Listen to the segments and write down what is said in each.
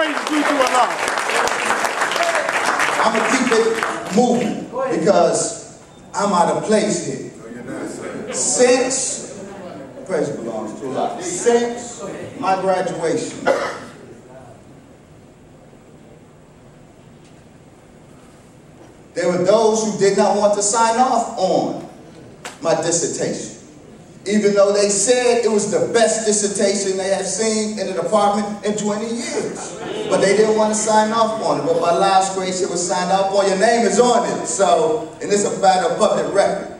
praise due to Allah. I'm going to keep it moving because I'm out of place here. Since, praise belongs to Allah, since my graduation, there were those who did not want to sign off on my dissertation, even though they said it was the best dissertation they had seen in the department in 20 years. But they didn't want to sign off on it. But by Allah's grace, it was signed off on. Your name is on it. So, and it's a matter of public record.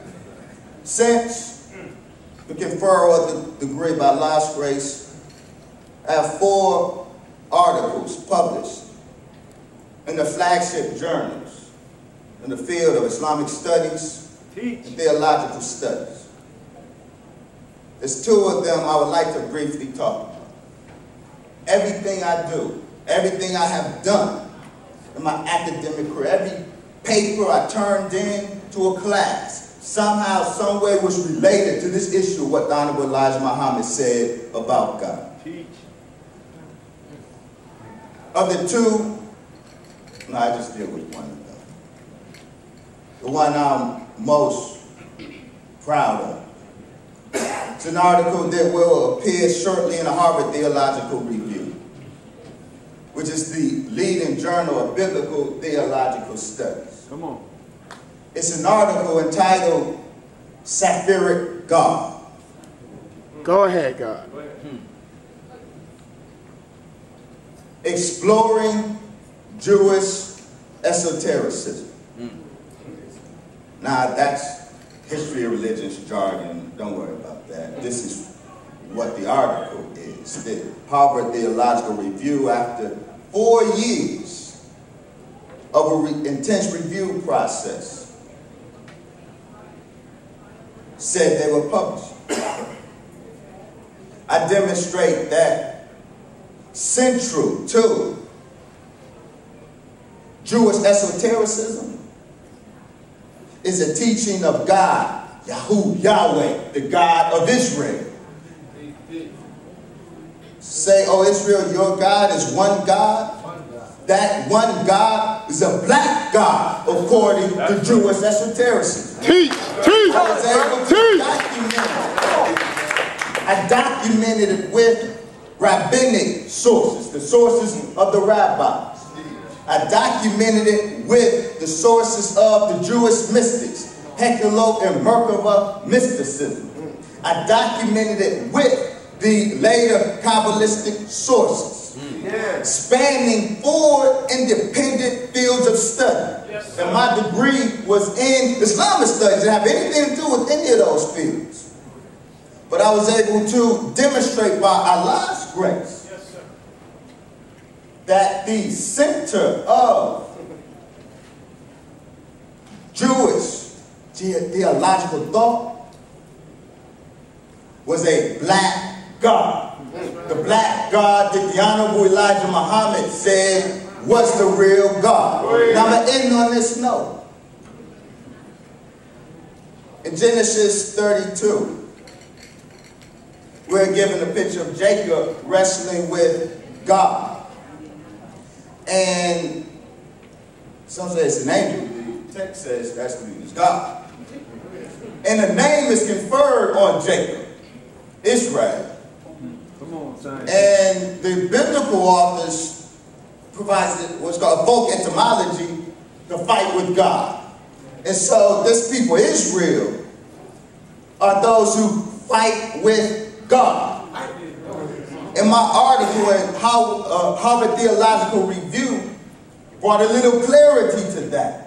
Since the conferral of the degree by Allah's grace, I have 4 articles published in the flagship journals in the field of Islamic studies and theological studies. There's 2 of them I would like to briefly talk about. Everything I do, everything I have done in my academic career, every paper I turned in to a class, somehow, somewhere was related to this issue of what the Honorable Elijah Muhammad said about God. Of the 2, no, I just deal with one of them. The one I'm most proud of. It's an article that will appear shortly in the Harvard Theological Review, which is the leading journal of biblical theological studies. Come on. It's an article entitled Sapphiric God. Go ahead, God. Exploring Jewish esotericism. Now, that's history of religions jargon. Don't worry about that. This is what the article is. The Harvard Theological Review, after 4 years of an intense review process, said they were published. I demonstrate that central to Jewish esotericism is a teaching of God, Yahweh, the God of Israel. Say, oh Israel, your God is one God. That one God is a black God, according to Jewish esotericism. I documented it with rabbinic sources, the sources of the rabbis. I documented it with the sources of the Jewish mystics, Hekelot and Merkava mysticism. I documented it with the later Kabbalistic sources, spanning 4 independent fields of study. And my degree was in Islamic studies. It didn't have anything to do with any of those fields. But I was able to demonstrate by Allah's grace that the center of Jewish theological thought was a black God. The black God that the Honorable Elijah Muhammad said was the real God. Now I'm going to end on this note. In Genesis 32, we're given a picture of Jacob wrestling with God. And some say it's an angel. The text says that's the name is God. And the name is conferred on Jacob, Israel. Come on, son. And the biblical authors provides what's called a folk etymology to fight with God. And so this people, Israel, are those who fight with God. In my article in Harvard Theological Review brought a little clarity to that.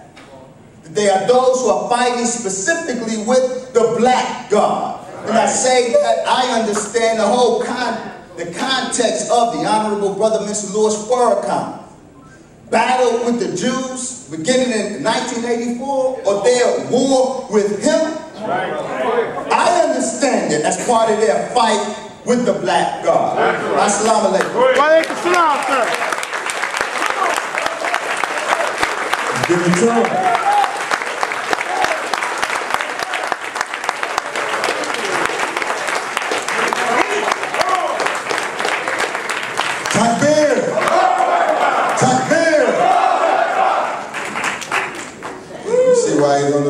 They are those who are fighting specifically with the black God. And I say that I understand the whole context of the Honorable Brother Mr. Louis Farrakhan. Battle with the Jews beginning in 1984 or their war with him. I understand it as part of their fight with the black God. Assalamu alaikum. Wa alaikum salam, sir. Give it to him. Takbir.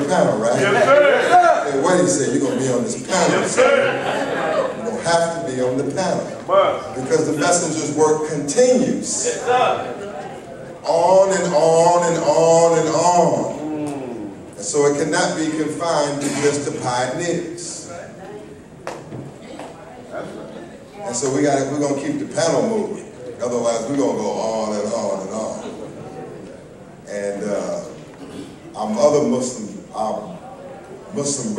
panel, right? Yes, sir. Hey, what he said, you're going to be on this panel. Yes, sir. You're going to have to be on the panel. Yes, Because the messenger's work continues. sir. On and on and on and on. And so it cannot be confined to just the pioneers. And so we're going to keep the panel moving. Otherwise, we're going to go on and on and on. And our Muslim brothers